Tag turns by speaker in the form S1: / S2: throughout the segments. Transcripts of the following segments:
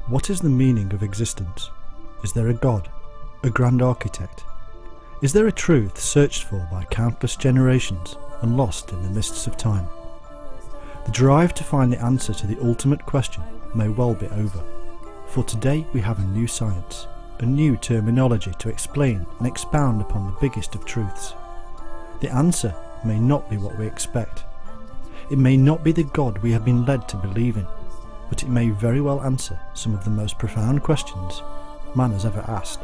S1: What is the meaning of existence? Is there a God, a grand architect? Is there a truth searched for by countless generations and lost in the mists of time? The drive to find the answer to the ultimate question may well be over, for today we have a new science, a new terminology to explain and expound upon the biggest of truths. The answer may not be what we expect. It may not be the God we have been led to believe in, but it may very well answer some of the most profound questions man has ever asked.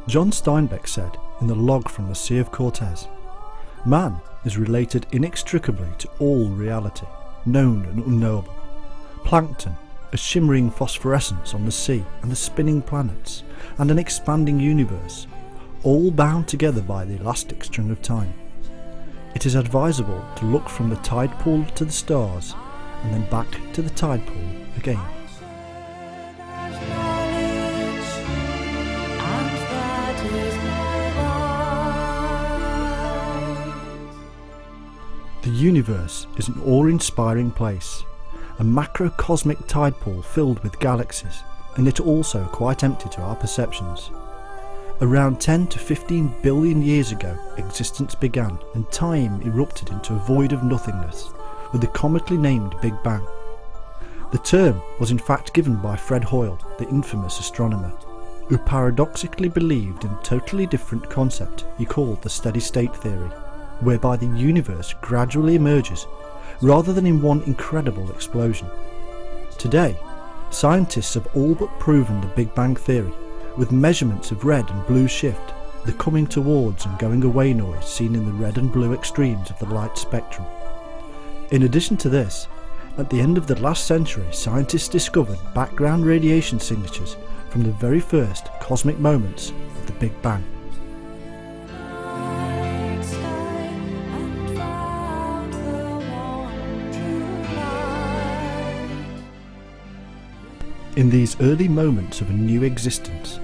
S1: John Steinbeck said in the log from the Sea of Cortez, "Man is related inextricably to all reality, known and unknowable. Plankton, a shimmering phosphorescence on the sea and the spinning planets, and an expanding universe, all bound together by the elastic string of time. It is advisable to look from the tide pool to the stars, and then back to the tide pool again." The universe is an awe-inspiring place, a macrocosmic tide pool filled with galaxies, and yet also quite empty to our perceptions. Around 10 to 15 billion years ago, existence began and time erupted into a void of nothingness, with the comically named Big Bang. The term was in fact given by Fred Hoyle, the infamous astronomer, who paradoxically believed in a totally different concept he called the steady-state theory, whereby the universe gradually emerges, rather than in one incredible explosion. Today, scientists have all but proven the Big Bang theory, with measurements of red and blue shift, the coming towards and going away noise seen in the red and blue extremes of the light spectrum. In addition to this, at the end of the last century, scientists discovered background radiation signatures from the very first cosmic moments of the Big Bang. In these early moments of a new existence,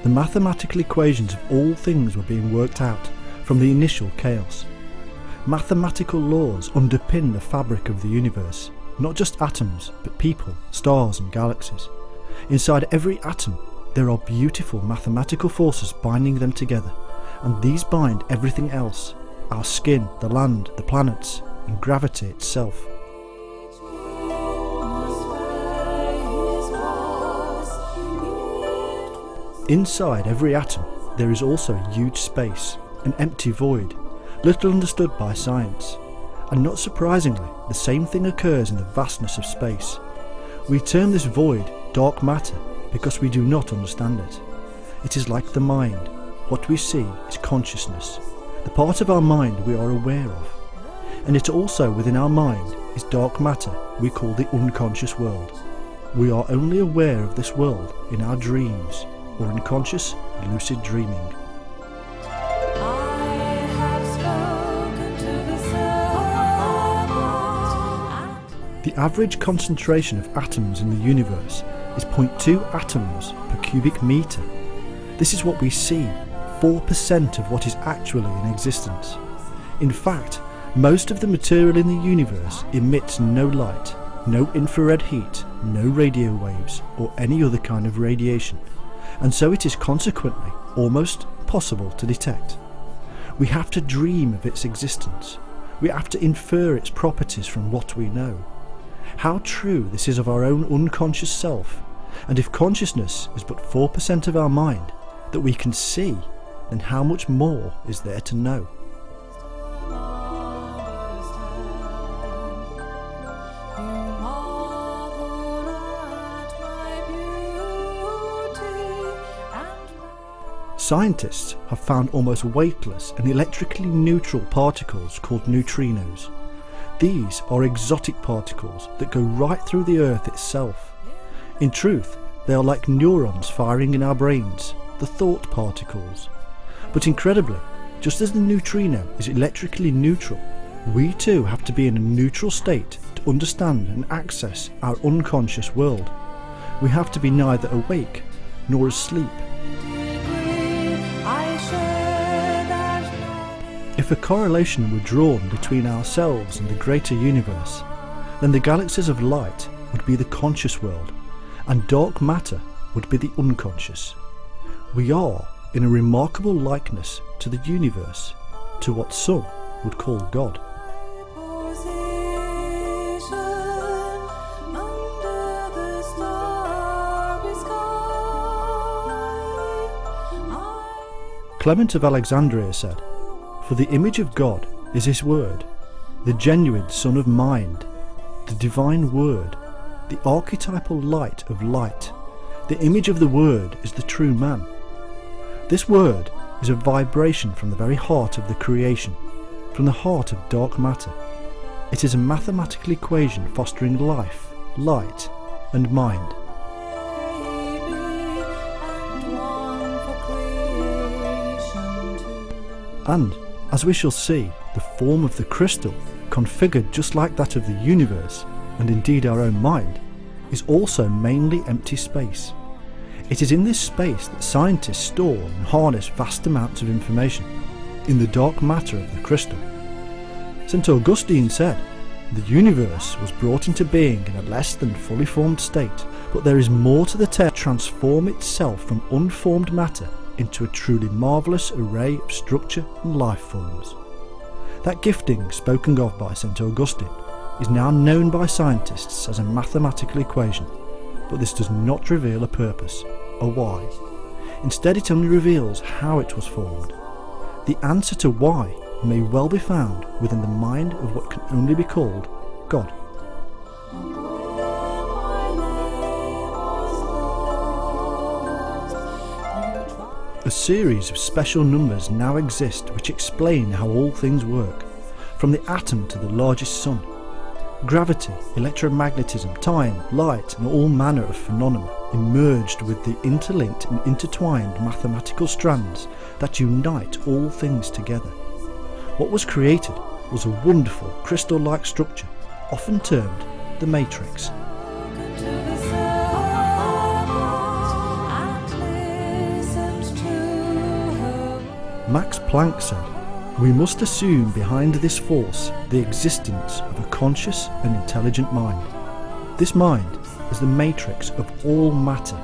S1: the mathematical equations of all things were being worked out from the initial chaos. Mathematical laws underpin the fabric of the universe, not just atoms, but people, stars and galaxies. Inside every atom, there are beautiful mathematical forces binding them together, and these bind everything else: our skin, the land, the planets, and gravity itself. Inside every atom there is also a huge space, an empty void, little understood by science. And not surprisingly, the same thing occurs in the vastness of space. We term this void dark matter because we do not understand it. It is like the mind. What we see is consciousness, the part of our mind we are aware of. And it also within our mind is dark matter we call the unconscious world. We are only aware of this world in our dreams, or unconscious, lucid dreaming. The average concentration of atoms in the universe is 0.2 atoms per cubic metre. This is what we see, 4% of what is actually in existence. In fact, most of the material in the universe emits no light, no infrared heat, no radio waves, or any other kind of radiation, and so it is consequently almost impossible to detect. We have to dream of its existence. We have to infer its properties from what we know. How true this is of our own unconscious self, and if consciousness is but 4% of our mind that we can see, then how much more is there to know? Scientists have found almost weightless and electrically neutral particles called neutrinos. These are exotic particles that go right through the Earth itself. In truth, they are like neurons firing in our brains, the thought particles. But incredibly, just as the neutrino is electrically neutral, we too have to be in a neutral state to understand and access our unconscious world. We have to be neither awake nor asleep. If a correlation were drawn between ourselves and the greater universe, then the galaxies of light would be the conscious world, and dark matter would be the unconscious. We are in a remarkable likeness to the universe, to what some would call God. Clement of Alexandria said, "For the image of God is his word, the genuine Son of Mind, the divine word, the archetypal light of light. The image of the word is the true man." This word is a vibration from the very heart of the creation, from the heart of dark matter. It is a mathematical equation fostering life, light, and mind. And, as we shall see, the form of the crystal, configured just like that of the universe, and indeed our own mind, is also mainly empty space. It is in this space that scientists store and harness vast amounts of information, in the dark matter of the crystal. St. Augustine said, "The universe was brought into being in a less than fully formed state, but there is more to the tale to transform itself from unformed matter into a truly marvellous array of structure and life forms." That gifting spoken of by St. Augustine is now known by scientists as a mathematical equation, but this does not reveal a purpose, a why. Instead, it only reveals how it was formed. The answer to why may well be found within the mind of what can only be called God. A series of special numbers now exist which explain how all things work, from the atom to the largest sun. Gravity, electromagnetism, time, light, and all manner of phenomena emerged with the interlinked and intertwined mathematical strands that unite all things together. What was created was a wonderful crystal-like structure, often termed the matrix. Max Planck said, "We must assume behind this force the existence of a conscious and intelligent mind. This mind is the matrix of all matter."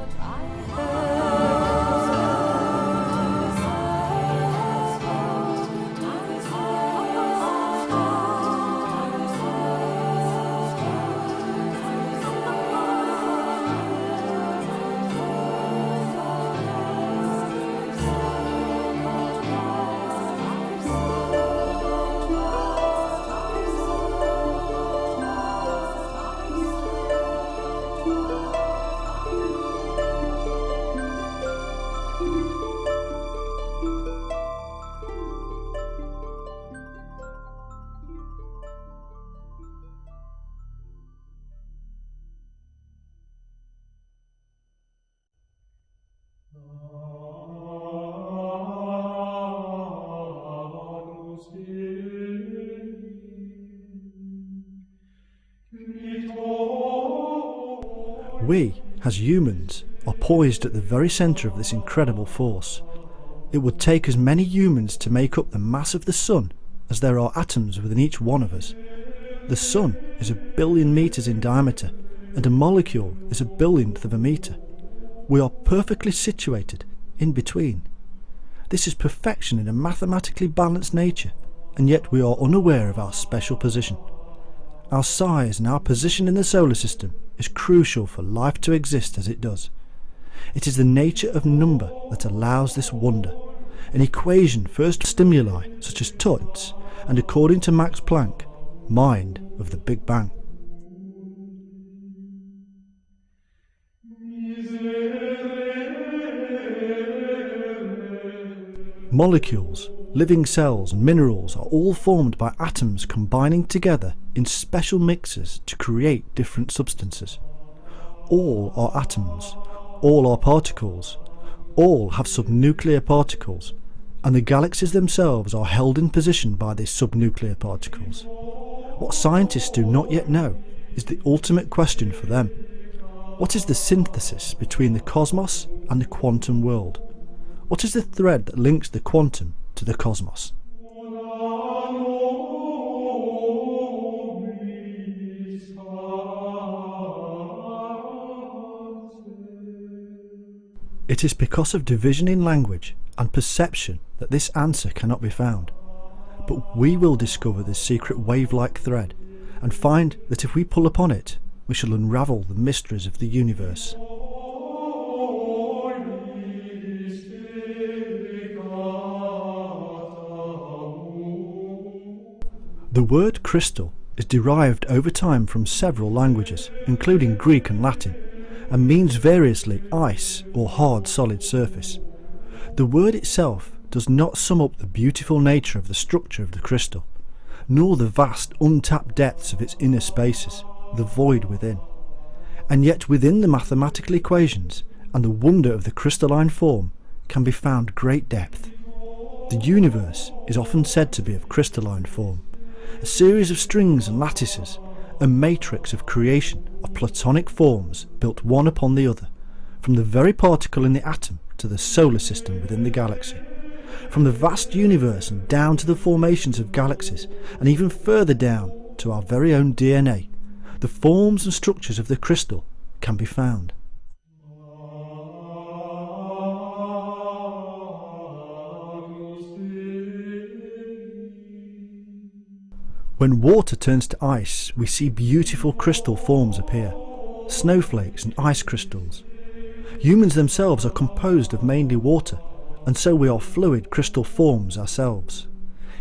S1: We, as humans, are poised at the very centre of this incredible force. It would take as many humans to make up the mass of the Sun as there are atoms within each one of us. The Sun is 1 billion metres in diameter, and a molecule is 1 billionth of a metre. We are perfectly situated in between. This is perfection in a mathematically balanced nature, and yet we are unaware of our special position. Our size and our position in the solar system is crucial for life to exist as it does. It is the nature of number that allows this wonder. An equation first stimuli such as touch, and according to Max Planck, mind of the Big Bang. Molecules, living cells and minerals are all formed by atoms combining together in special mixes to create different substances. All are atoms, all are particles, all have subnuclear particles, and the galaxies themselves are held in position by these subnuclear particles. What scientists do not yet know is the ultimate question for them. What is the synthesis between the cosmos and the quantum world? What is the thread that links the quantum to the cosmos? It is because of division in language and perception that this answer cannot be found. But we will discover this secret wave-like thread and find that if we pull upon it, we shall unravel the mysteries of the universe. The word crystal is derived over time from several languages, including Greek and Latin, and means variously ice or hard solid surface. The word itself does not sum up the beautiful nature of the structure of the crystal, nor the vast untapped depths of its inner spaces, the void within. And yet within the mathematical equations and the wonder of the crystalline form can be found great depth. The universe is often said to be of crystalline form, a series of strings and lattices, a matrix of creation of platonic forms built one upon the other, from the very particle in the atom to the solar system within the galaxy, from the vast universe and down to the formations of galaxies, and even further down to our very own DNA. The forms and structures of the crystal can be found. When water turns to ice, we see beautiful crystal forms appear, snowflakes and ice crystals. Humans themselves are composed of mainly water, and so we are fluid crystal forms ourselves.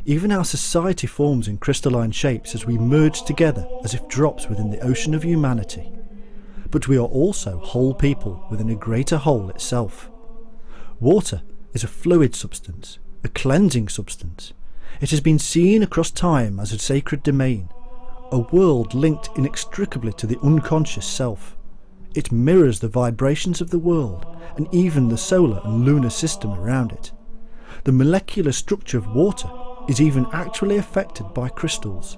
S1: Even our society forms in crystalline shapes as we merge together as if drops within the ocean of humanity. But we are also whole people within a greater whole itself. Water is a fluid substance, a cleansing substance. It has been seen across time as a sacred domain, a world linked inextricably to the unconscious self. It mirrors the vibrations of the world and even the solar and lunar system around it. The molecular structure of water is even actually affected by crystals.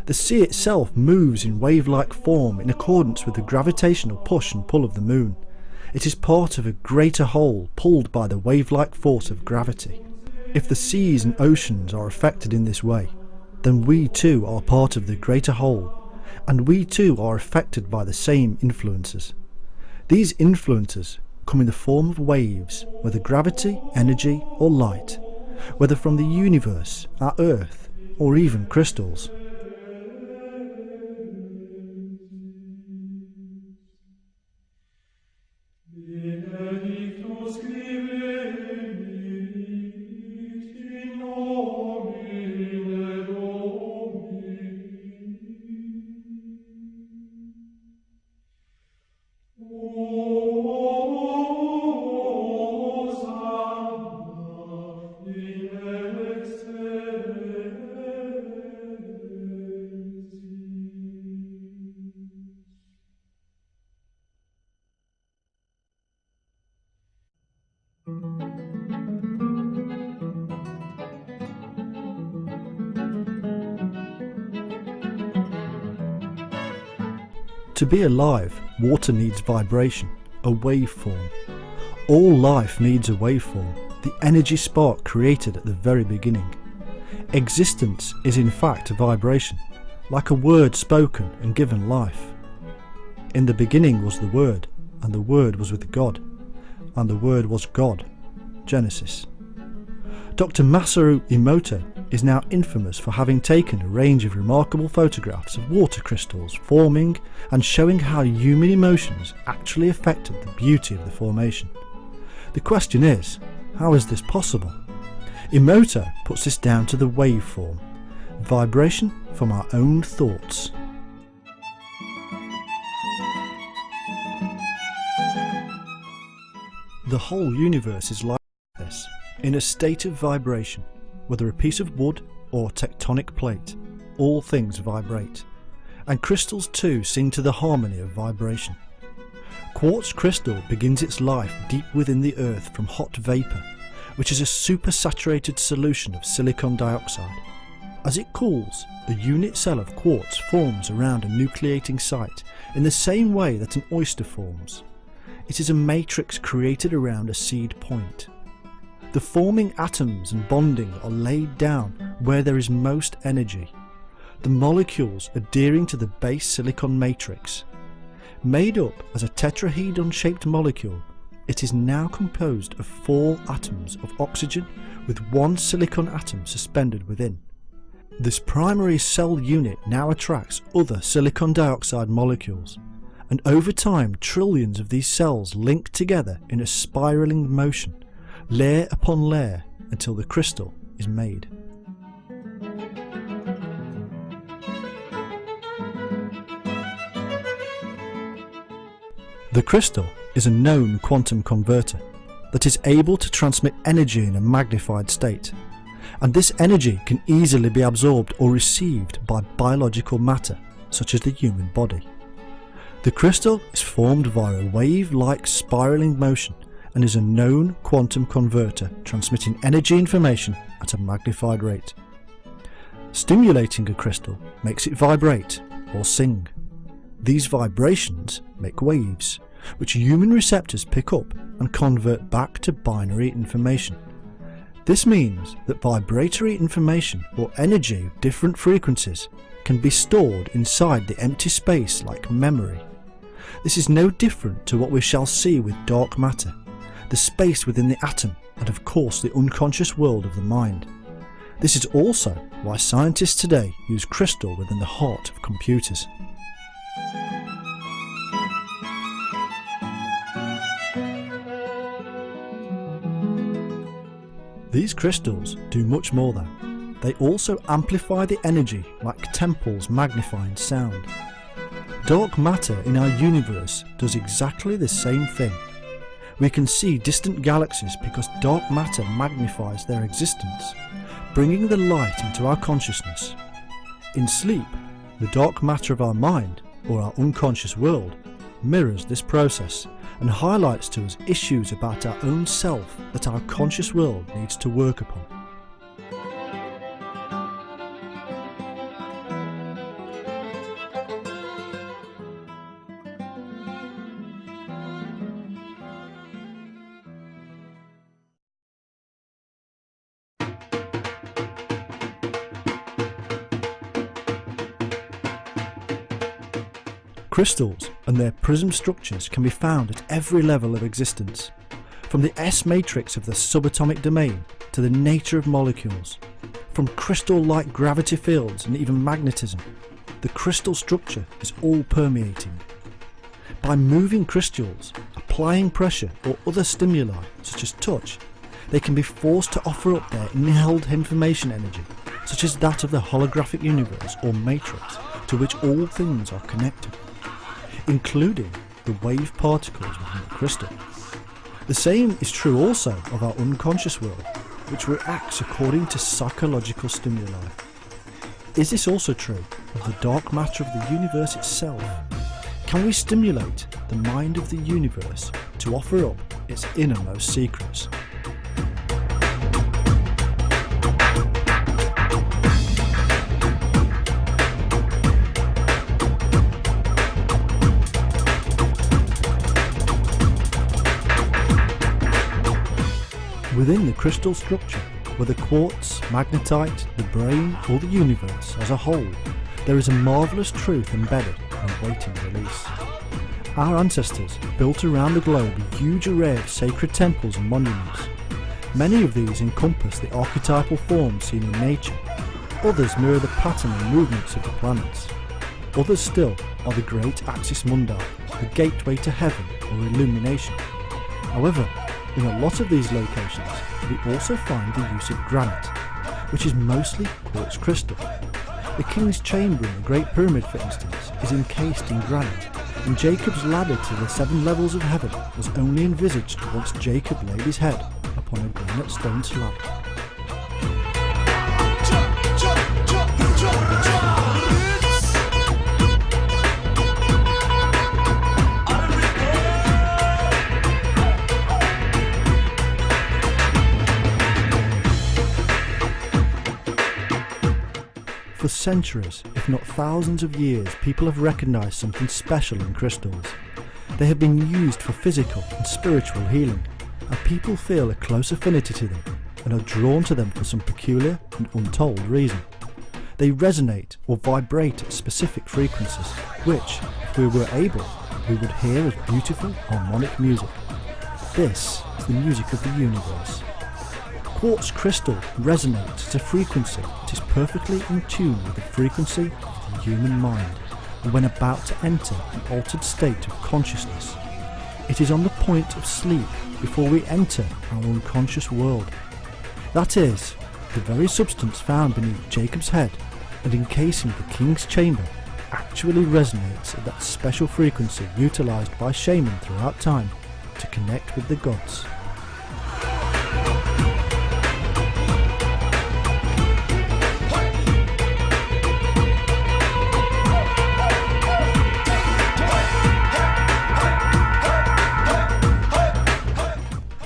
S1: The sea itself moves in wave-like form in accordance with the gravitational push and pull of the moon. It is part of a greater whole pulled by the wave-like force of gravity. If the seas and oceans are affected in this way, then we too are part of the greater whole, and we too are affected by the same influences. These influences come in the form of waves, whether gravity, energy or light, whether from the universe, our earth, or even crystals. To be alive, water needs vibration, a waveform. All life needs a waveform, the energy spark created at the very beginning. Existence is in fact a vibration, like a word spoken and given life. In the beginning was the Word, and the Word was with God, and the Word was God. Genesis. Dr. Masaru Emoto is now infamous for having taken a range of remarkable photographs of water crystals forming and showing how human emotions actually affected the beauty of the formation. The question is, how is this possible? Emoto puts this down to the waveform, vibration from our own thoughts. The whole universe is like this. In a state of vibration, whether a piece of wood or tectonic plate, all things vibrate, and crystals too sing to the harmony of vibration. Quartz crystal begins its life deep within the earth from hot vapour, which is a supersaturated solution of silicon dioxide. As it cools, the unit cell of quartz forms around a nucleating site in the same way that an oyster forms. It is a matrix created around a seed point. The forming atoms and bonding are laid down where there is most energy, the molecules adhering to the base silicon matrix. Made up as a tetrahedron-shaped molecule, it is now composed of 4 atoms of oxygen with 1 silicon atom suspended within. This primary cell unit now attracts other silicon dioxide molecules, and over time trillions of these cells link together in a spiralling motion, layer upon layer, until the crystal is made. The crystal is a known quantum converter that is able to transmit energy in a magnified state, and this energy can easily be absorbed or received by biological matter, such as the human body. The crystal is formed via a wave-like spiralling motion and is a known quantum converter transmitting energy information at a magnified rate. Stimulating a crystal makes it vibrate or sing. These vibrations make waves, which human receptors pick up and convert back to binary information. This means that vibratory information or energy of different frequencies can be stored inside the empty space like memory. This is no different to what we shall see with dark matter, the space within the atom, and of course the unconscious world of the mind. This is also why scientists today use crystal within the heart of computers. These crystals do much more though. They also amplify the energy like temples magnifying sound. Dark matter in our universe does exactly the same thing. We can see distant galaxies because dark matter magnifies their existence, bringing the light into our consciousness. In sleep, the dark matter of our mind, or our unconscious world, mirrors this process and highlights to us issues about our own self that our conscious world needs to work upon. Crystals and their prism structures can be found at every level of existence, from the S-matrix of the subatomic domain to the nature of molecules, from crystal-like gravity fields and even magnetism. The crystal structure is all permeating. By moving crystals, applying pressure or other stimuli such as touch, they can be forced to offer up their inhaled information energy, such as that of the holographic universe or matrix to which all things are connected, including the wave particles within the crystal. The same is true also of our unconscious world, which reacts according to psychological stimuli. Is this also true of the dark matter of the universe itself? Can we stimulate the mind of the universe to offer up its innermost secrets? Within the crystal structure, whether quartz, magnetite, the brain or the universe as a whole, there is a marvellous truth embedded and awaiting release. Our ancestors built around the globe a huge array of sacred temples and monuments. Many of these encompass the archetypal forms seen in nature. Others mirror the pattern and movements of the planets. Others still are the great axis mundi, the gateway to heaven or illumination. However, in a lot of these locations, we also find the use of granite, which is mostly quartz crystal. The King's Chamber in the Great Pyramid, for instance, is encased in granite, and Jacob's ladder to the 7 levels of heaven was only envisaged once Jacob laid his head upon upon a granite stone slab. For centuries, if not thousands of years, people have recognised something special in crystals. They have been used for physical and spiritual healing, and people feel a close affinity to them and are drawn to them for some peculiar and untold reason. They resonate or vibrate at specific frequencies, which, if we were able, we would hear as beautiful harmonic music. This is the music of the universe. Quartz crystal resonates at a frequency that is perfectly in tune with the frequency of the human mind, and when about to enter an altered state of consciousness. It is on the point of sleep before we enter our unconscious world. That is, the very substance found beneath Jacob's head and encasing the king's chamber actually resonates at that special frequency utilised by shamans throughout time to connect with the gods.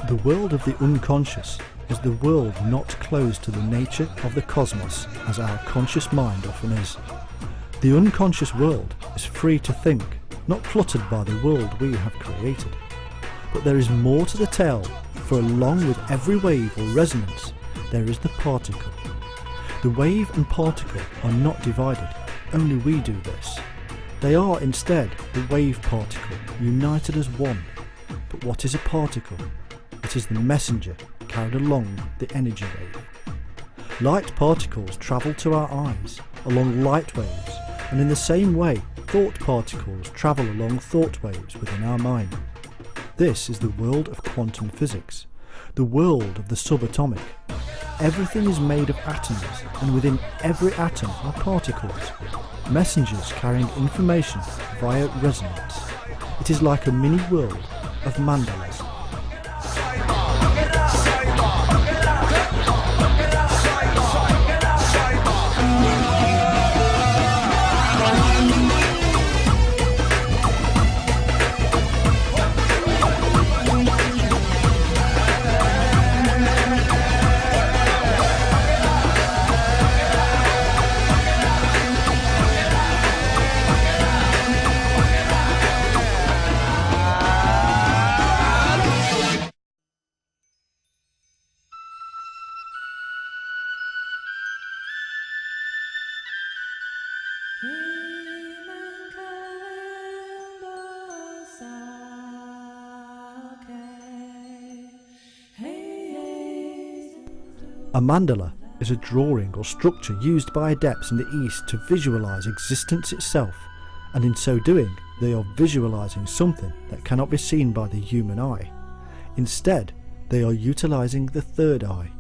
S1: The world of the unconscious is the world not closed to the nature of the cosmos as our conscious mind often is. The unconscious world is free to think, not cluttered by the world we have created. But there is more to the tale, for along with every wave or resonance, there is the particle. The wave and particle are not divided, only we do this. They are instead the wave particle, united as one. But what is a particle? It is the messenger carried along the energy wave. Light particles travel to our eyes along light waves, and in the same way thought particles travel along thought waves within our mind. This is the world of quantum physics, the world of the subatomic. Everything is made of atoms, and within every atom are particles, messengers carrying information via resonance. It is like a mini world of mandalas. A mandala is a drawing or structure used by adepts in the East to visualize existence itself, and in so doing they are visualizing something that cannot be seen by the human eye. Instead, they are utilizing the third eye,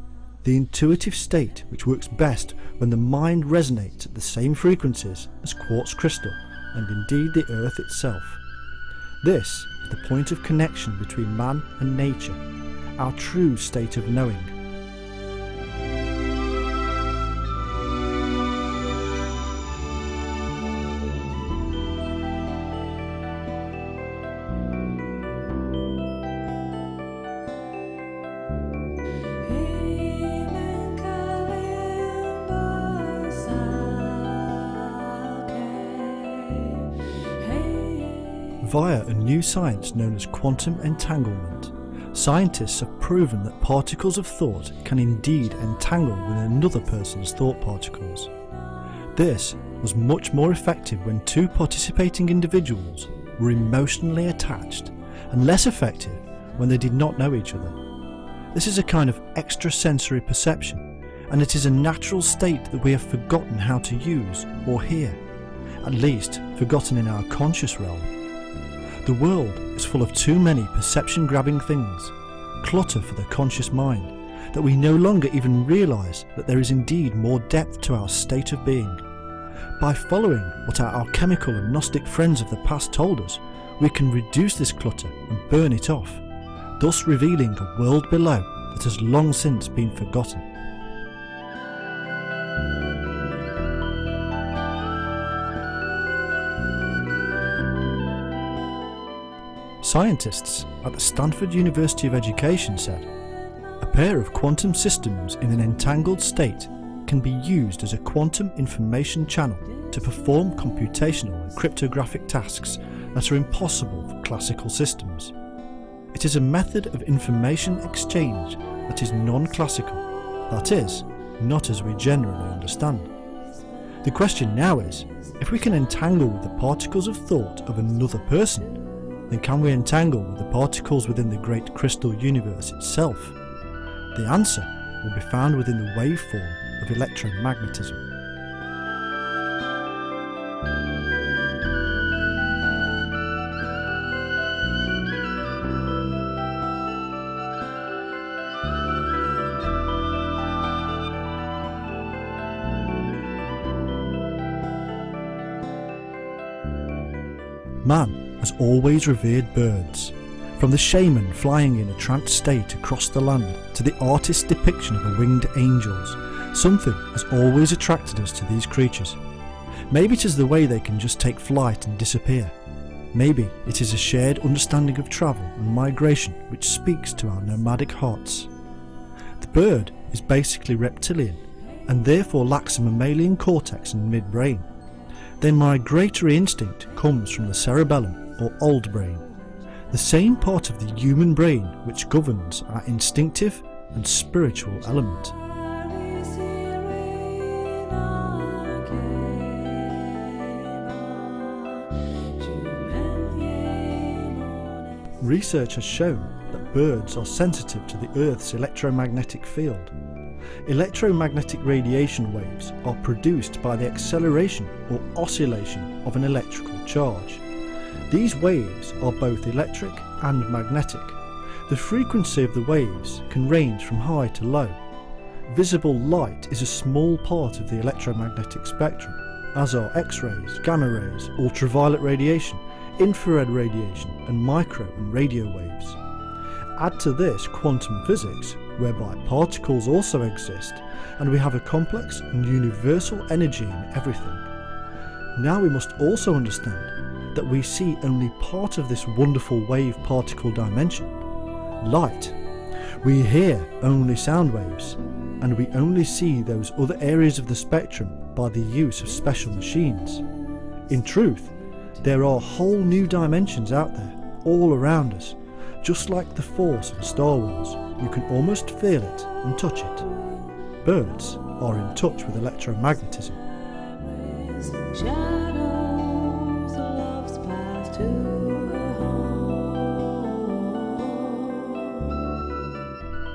S1: the intuitive state which works best when the mind resonates at the same frequencies as quartz crystal and indeed the earth itself. This is the point of connection between man and nature, our true state of knowing. Via a new science known as quantum entanglement, scientists have proven that particles of thought can indeed entangle with another person's thought particles. This was much more effective when two participating individuals were emotionally attached, and less effective when they did not know each other. This is a kind of extrasensory perception, and it is a natural state that we have forgotten how to use or hear, at least forgotten in our conscious realm. The world is full of too many perception-grabbing things, clutter for the conscious mind, that we no longer even realise that there is indeed more depth to our state of being. By following what our alchemical and Gnostic friends of the past told us, we can reduce this clutter and burn it off, thus revealing a world below that has long since been forgotten. Scientists at the Stanford University of Education said, a pair of quantum systems in an entangled state can be used as a quantum information channel to perform computational and cryptographic tasks that are impossible for classical systems. It is a method of information exchange that is non-classical, that is, not as we generally understand. The question now is, if we can entangle with the particles of thought of another person, then can we entangle with the particles within the great crystal universe itself? The answer will be found within the waveform of electromagnetism. Man has always revered birds, from the shaman flying in a trance state across the land to the artist's depiction of winged angels. Something has always attracted us to these creatures. Maybe it is the way they can just take flight and disappear. Maybe it is a shared understanding of travel and migration which speaks to our nomadic hearts. The bird is basically reptilian and therefore lacks a mammalian cortex and midbrain. Their migratory instinct comes from the cerebellum or old brain, the same part of the human brain which governs our instinctive and spiritual element. Research has shown that birds are sensitive to the Earth's electromagnetic field. Electromagnetic radiation waves are produced by the acceleration or oscillation of an electrical charge. These waves are both electric and magnetic. The frequency of the waves can range from high to low. Visible light is a small part of the electromagnetic spectrum, as are X-rays, gamma rays, ultraviolet radiation, infrared radiation, and micro and radio waves. Add to this quantum physics, whereby particles also exist, and we have a complex and universal energy in everything. Now we must also understand that we see only part of this wonderful wave-particle dimension, light. We hear only sound waves, and we only see those other areas of the spectrum by the use of special machines. In truth, there are whole new dimensions out there, all around us, just like the Force in Star Wars. You can almost feel it and touch it. Birds are in touch with electromagnetism.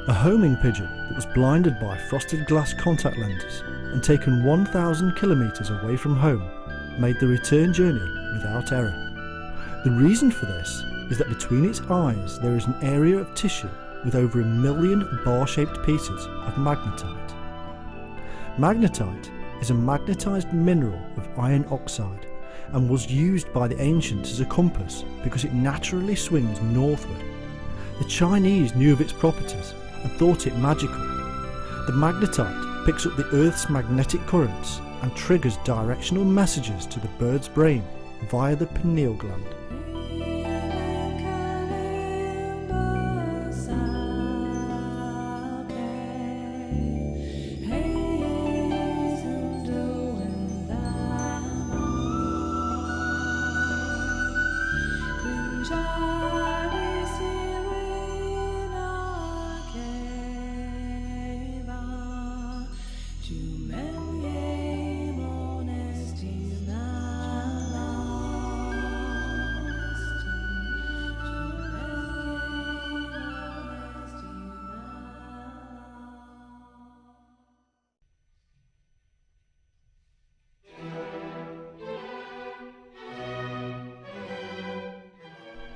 S1: A homing pigeon that was blinded by frosted glass contact lenses and taken 1,000 kilometres away from home made the return journey without error. The reason for this is that between its eyes there is an area of tissue with over 1 million bar-shaped pieces of magnetite. Magnetite is a magnetised mineral of iron oxide and was used by the ancients as a compass because it naturally swings northward. The Chinese knew of its properties and thought it magical. The magnetite picks up the Earth's magnetic currents and triggers directional messages to the bird's brain via the pineal gland.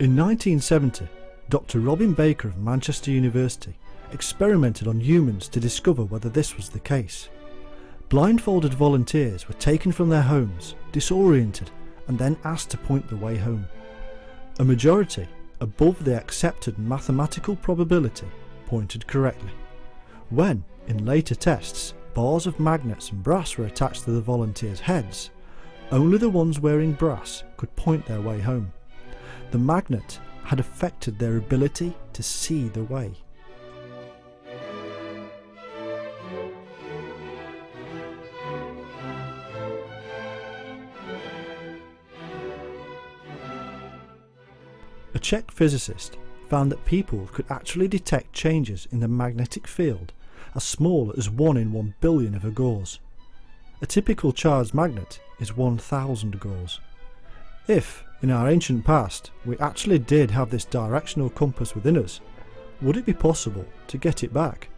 S1: In 1970, Dr. Robin Baker of Manchester University experimented on humans to discover whether this was the case. Blindfolded volunteers were taken from their homes, disoriented, and then asked to point the way home. A majority, above the accepted mathematical probability, pointed correctly. When, in later tests, bars of magnets and brass were attached to the volunteers' heads, only the ones wearing brass could point their way home. The magnet had affected their ability to see the way. A Czech physicist found that people could actually detect changes in the magnetic field as small as 1 in 1 billion of a gauze. A typical child's magnet is 1,000 gauze. If, in our ancient past, we actually did have this directional compass within us, would it be possible to get it back?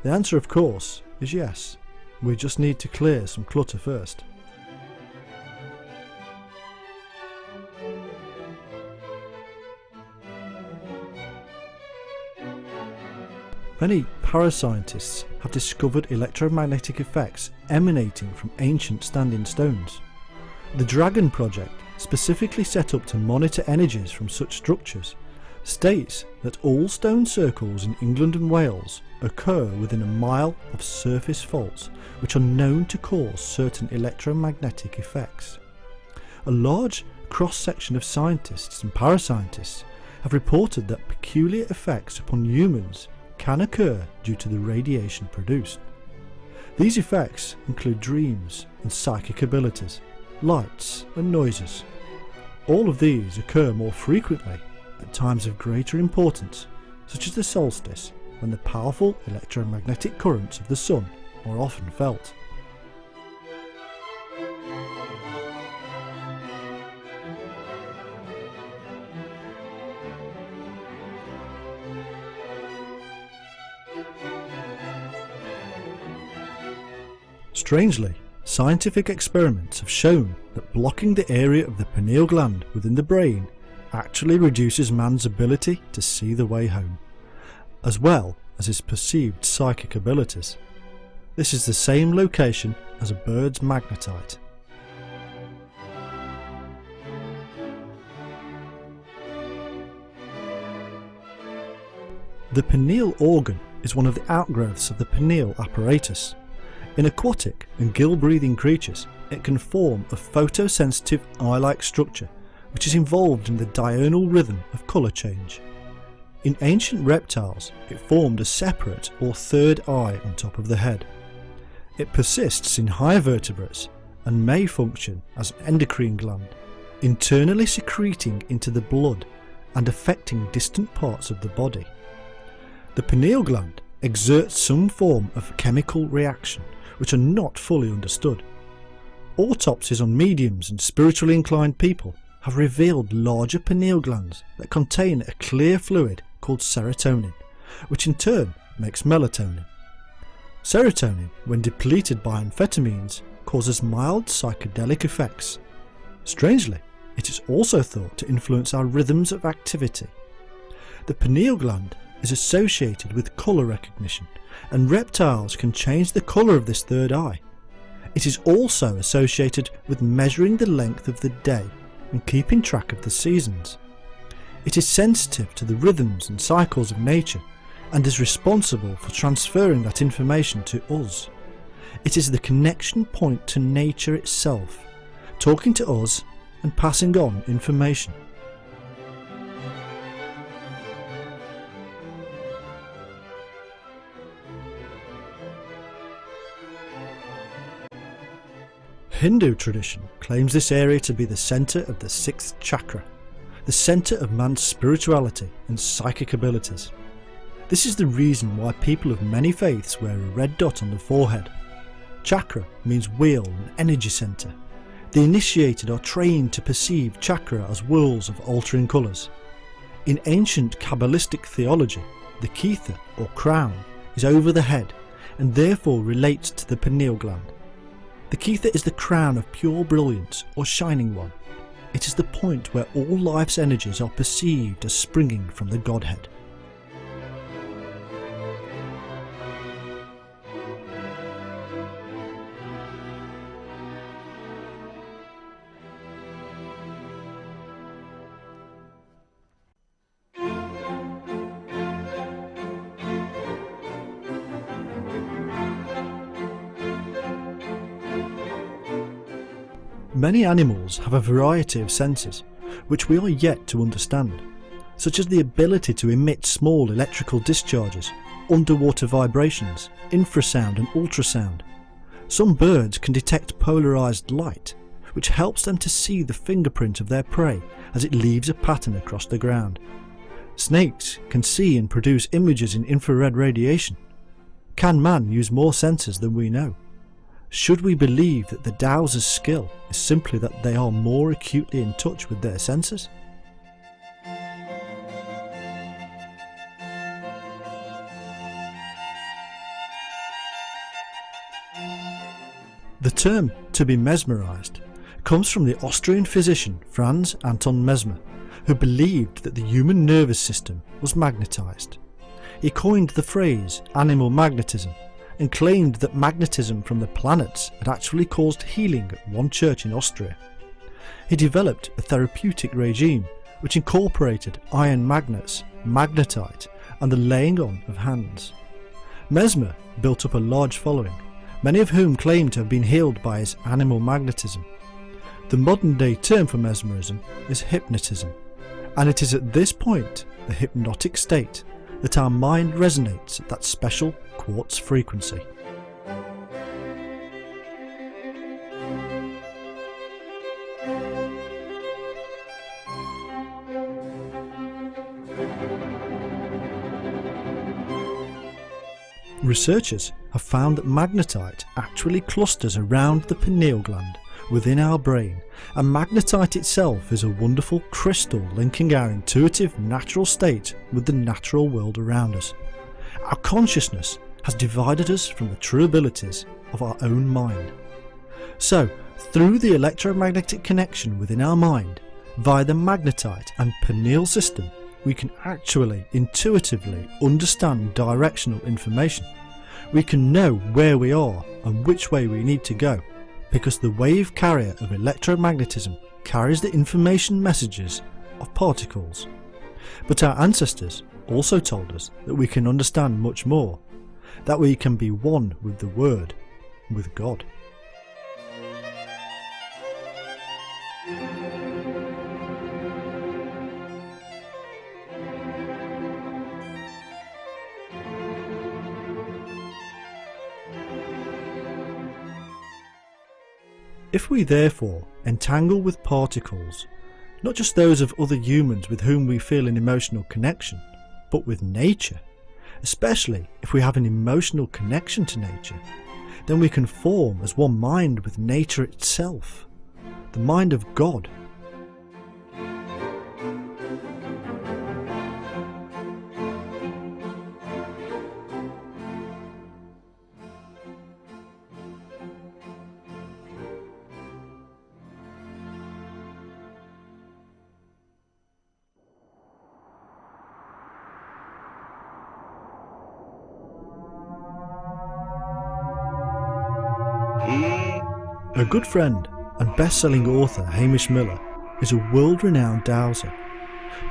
S1: The answer, of course, is yes. We just need to clear some clutter first. Many parascientists have discovered electromagnetic effects emanating from ancient standing stones. The Dragon Project, specifically set up to monitor energies from such structures, states that all stone circles in England and Wales occur within a mile of surface faults which are known to cause certain electromagnetic effects. A large cross-section of scientists and parascientists have reported that peculiar effects upon humans can occur due to the radiation produced. These effects include dreams and psychic abilities, lights and noises. All of these occur more frequently at times of greater importance, such as the solstice, when the powerful electromagnetic currents of the sun are often felt. Strangely, scientific experiments have shown that blocking the area of the pineal gland within the brain actually reduces man's ability to see the way home, as well as his perceived psychic abilities. This is the same location as a bird's magnetite. The pineal organ is one of the outgrowths of the pineal apparatus. In aquatic and gill-breathing creatures, it can form a photosensitive eye-like structure which is involved in the diurnal rhythm of colour change. In ancient reptiles, it formed a separate or third eye on top of the head. It persists in higher vertebrates and may function as an endocrine gland, internally secreting into the blood and affecting distant parts of the body. The pineal gland exerts some form of chemical reaction which are not fully understood. Autopsies on mediums and spiritually inclined people have revealed larger pineal glands that contain a clear fluid called serotonin, which in turn makes melatonin. Serotonin, when depleted by amphetamines, causes mild psychedelic effects. Strangely, it is also thought to influence our rhythms of activity. The pineal gland is associated with colour recognition, and reptiles can change the colour of this third eye. It is also associated with measuring the length of the day and keeping track of the seasons. It is sensitive to the rhythms and cycles of nature and is responsible for transferring that information to us. It is the connection point to nature itself, talking to us and passing on information. Hindu tradition claims this area to be the centre of the 6th chakra, the centre of man's spirituality and psychic abilities. This is the reason why people of many faiths wear a red dot on the forehead. Chakra means wheel and energy centre. The initiated are trained to perceive chakra as whirls of altering colours. In ancient Kabbalistic theology, the Ketha or crown is over the head and therefore relates to the pineal gland. The Ketha is the crown of pure brilliance or shining one. It is the point where all life's energies are perceived as springing from the Godhead. Many animals have a variety of senses, which we are yet to understand, such as the ability to emit small electrical discharges, underwater vibrations, infrasound and ultrasound. Some birds can detect polarized light, which helps them to see the fingerprint of their prey as it leaves a pattern across the ground. Snakes can see and produce images in infrared radiation. Can man use more senses than we know? Should we believe that the dowser's skill is simply that they are more acutely in touch with their senses? The term "to be mesmerised" comes from the Austrian physician Franz Anton Mesmer, who believed that the human nervous system was magnetised. He coined the phrase animal magnetism and claimed that magnetism from the planets had actually caused healing at one church in Austria. He developed a therapeutic regime which incorporated iron magnets, magnetite and the laying on of hands. Mesmer built up a large following, many of whom claimed to have been healed by his animal magnetism. The modern day term for mesmerism is hypnotism, and it is at this point, the hypnotic state, that our mind resonates at that special quartz frequency. Researchers have found that magnetite actually clusters around the pineal gland within our brain, and magnetite itself is a wonderful crystal linking our intuitive natural state with the natural world around us. Our consciousness has divided us from the true abilities of our own mind. So, through the electromagnetic connection within our mind, via the magnetite and pineal system, we can actually intuitively understand directional information. We can know where we are and which way we need to go, because the wave carrier of electromagnetism carries the information messages of particles. But our ancestors also told us that we can understand much more, that we can be one with the Word, with God. If we therefore entangle with particles, not just those of other humans with whom we feel an emotional connection, but with nature, especially if we have an emotional connection to nature, then we can form as one mind with nature itself, the mind of God. A good friend and best-selling author Hamish Miller is a world-renowned dowser.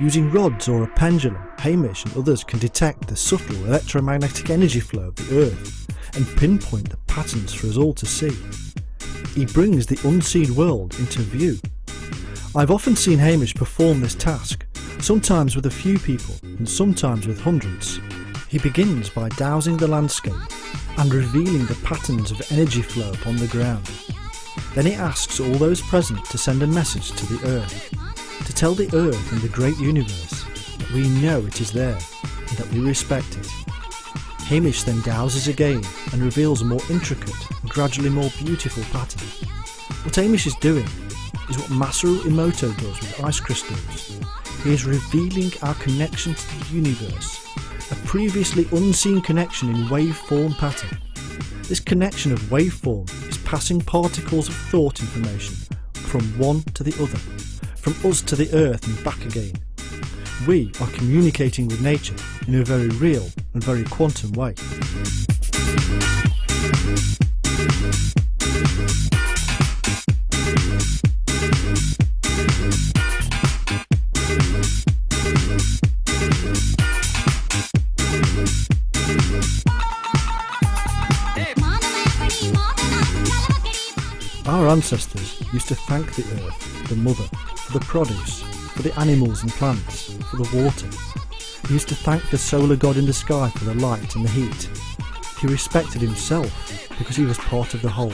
S1: Using rods or a pendulum, Hamish and others can detect the subtle electromagnetic energy flow of the Earth and pinpoint the patterns for us all to see. He brings the unseen world into view. I've often seen Hamish perform this task, sometimes with a few people and sometimes with hundreds. He begins by dowsing the landscape and revealing the patterns of energy flow upon the ground. Then he asks all those present to send a message to the Earth, to tell the Earth and the great universe that we know it is there and that we respect it. Hamish then dowses again and reveals a more intricate and gradually more beautiful pattern. What Hamish is doing is what Masaru Emoto does with ice crystals. He is revealing our connection to the universe, a previously unseen connection in waveform pattern. This connection of waveform is passing particles of thought information from one to the other, from us to the Earth and back again. We are communicating with nature in a very real and very quantum way. Our ancestors used to thank the earth, the mother, for the produce, for the animals and plants, for the water. He used to thank the solar god in the sky for the light and the heat. He respected himself because he was part of the whole.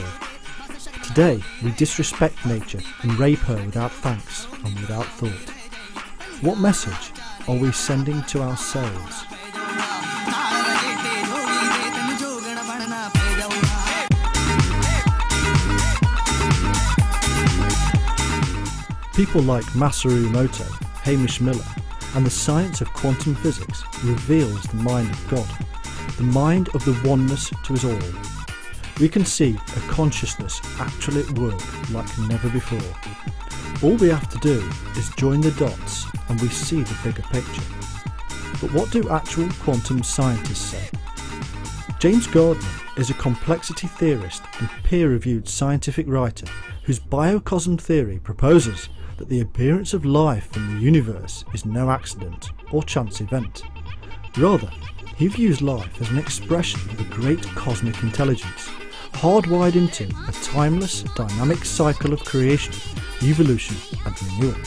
S1: Today, we disrespect nature and rape her without thanks and without thought. What message are we sending to ourselves? People like Masaru Emoto, Hamish Miller, and the science of quantum physics reveals the mind of God, the mind of the oneness to us all. We can see a consciousness actually at work like never before. All we have to do is join the dots and we see the bigger picture. But what do actual quantum scientists say? James Gardiner is a complexity theorist and peer-reviewed scientific writer whose biocosm theory proposes that the appearance of life in the universe is no accident or chance event. Rather, he views life as an expression of a great cosmic intelligence, hardwired into a timeless, dynamic cycle of creation, evolution and renewal.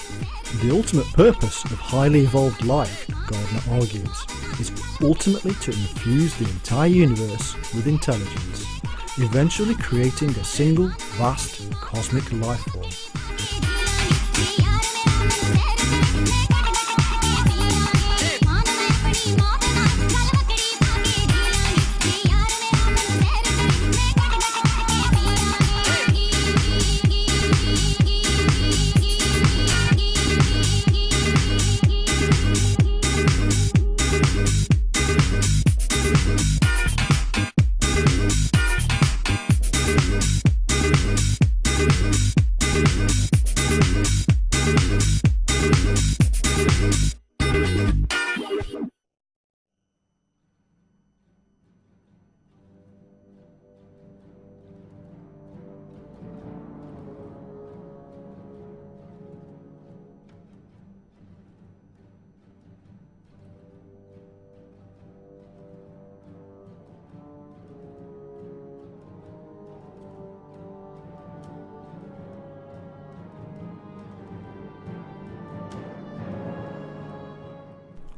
S1: The ultimate purpose of highly evolved life, Gardiner argues, is ultimately to infuse the entire universe with intelligence, eventually creating a single, vast, cosmic life form.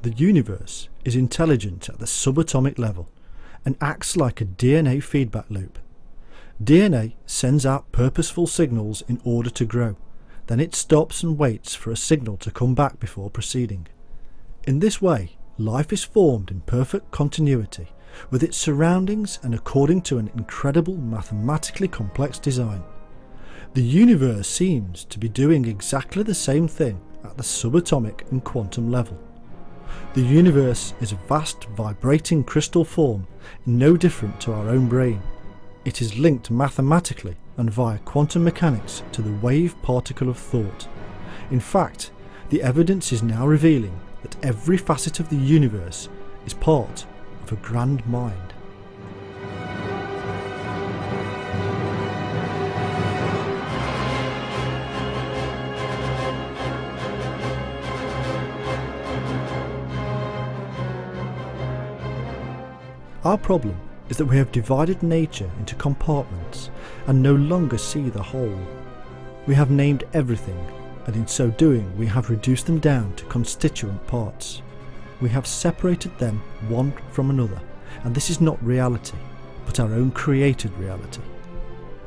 S1: The universe is intelligent at the subatomic level and acts like a DNA feedback loop. DNA sends out purposeful signals in order to grow, then it stops and waits for a signal to come back before proceeding. In this way, life is formed in perfect continuity with its surroundings and according to an incredible mathematically complex design. The universe seems to be doing exactly the same thing at the subatomic and quantum level. The universe is a vast vibrating crystal form, no different to our own brain. It is linked mathematically and via quantum mechanics to the wave particle of thought. In fact, the evidence is now revealing that every facet of the universe is part of a grand mind. Our problem is that we have divided nature into compartments and no longer see the whole. We have named everything, and in so doing we have reduced them down to constituent parts. We have separated them one from another, and this is not reality, but our own created reality.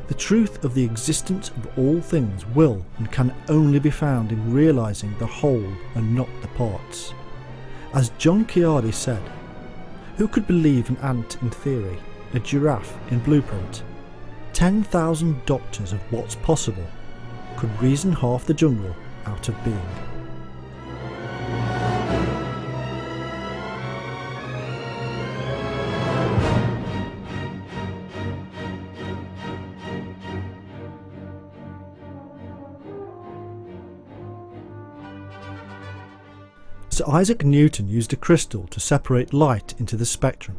S1: The truth of the existence of all things will and can only be found in realising the whole and not the parts. As John Ciardi said, who could believe an ant in theory, a giraffe in blueprint? 10,000 doctors of what's possible could reason half the jungle out of being. Sir Isaac Newton used a crystal to separate light into the spectrum.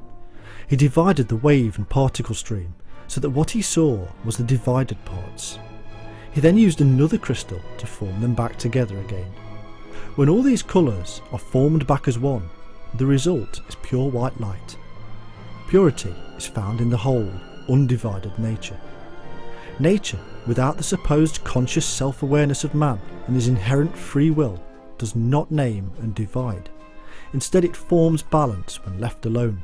S1: He divided the wave and particle stream so that what he saw was the divided parts. He then used another crystal to form them back together again. When all these colours are formed back as one, the result is pure white light. Purity is found in the whole, undivided nature. Nature, without the supposed conscious self-awareness of man and his inherent free will, does not name and divide. Instead, it forms balance when left alone.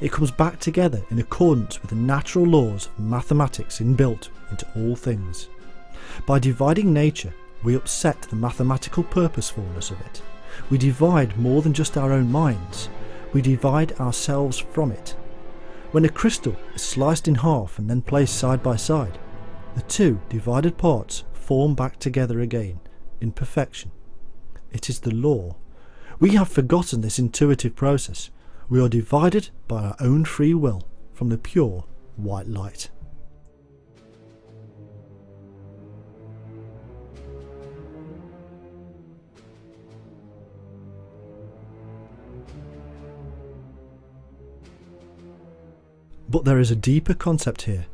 S1: It comes back together in accordance with the natural laws of mathematics inbuilt into all things. By dividing nature, we upset the mathematical purposefulness of it. We divide more than just our own minds. We divide ourselves from it. When a crystal is sliced in half and then placed side by side, the two divided parts form back together again in perfection. It is the law. We have forgotten this intuitive process. We are divided by our own free will from the pure white light. But there is a deeper concept here,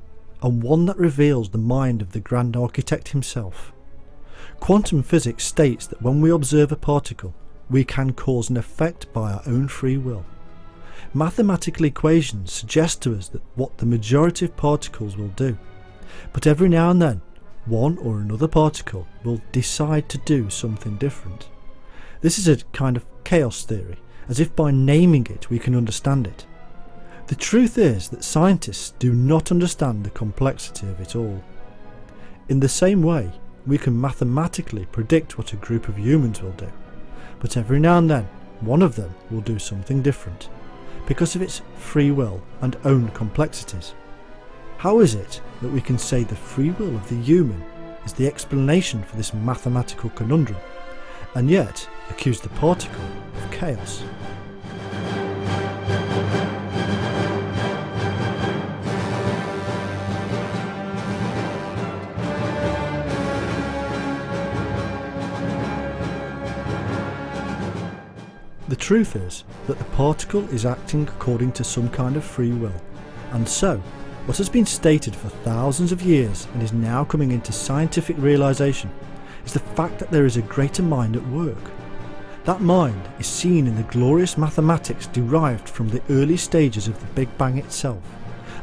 S1: and one that reveals the mind of the grand architect himself. Quantum physics states that when we observe a particle, we can cause an effect by our own free will. Mathematical equations suggest to us that what the majority of particles will do, but every now and then, one or another particle will decide to do something different. This is a kind of chaos theory, as if by naming it we can understand it. The truth is that scientists do not understand the complexity of it all. In the same way, we can mathematically predict what a group of humans will do, but every now and then one of them will do something different, because of its free will and own complexities. How is it that we can say the free will of the human is the explanation for this mathematical conundrum, and yet accuse the particle of chaos? The truth is that the particle is acting according to some kind of free will, and so what has been stated for thousands of years and is now coming into scientific realization is the fact that there is a greater mind at work. That mind is seen in the glorious mathematics derived from the early stages of the Big Bang itself,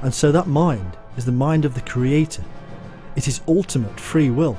S1: and so that mind is the mind of the Creator. It is ultimate free will.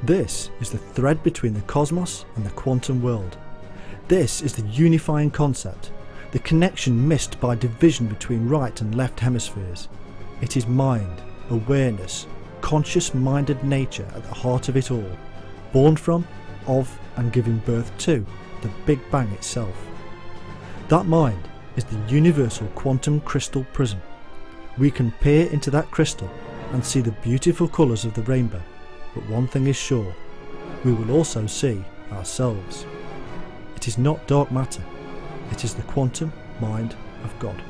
S1: This is the thread between the cosmos and the quantum world. This is the unifying concept, the connection missed by division between right and left hemispheres. It is mind, awareness, conscious-minded nature at the heart of it all, born from, of, and giving birth to the Big Bang itself. That mind is the universal quantum crystal prism. We can peer into that crystal and see the beautiful colours of the rainbow. But one thing is sure, we will also see ourselves. It is not dark matter, it is the quantum mind of God.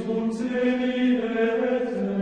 S2: zum Selig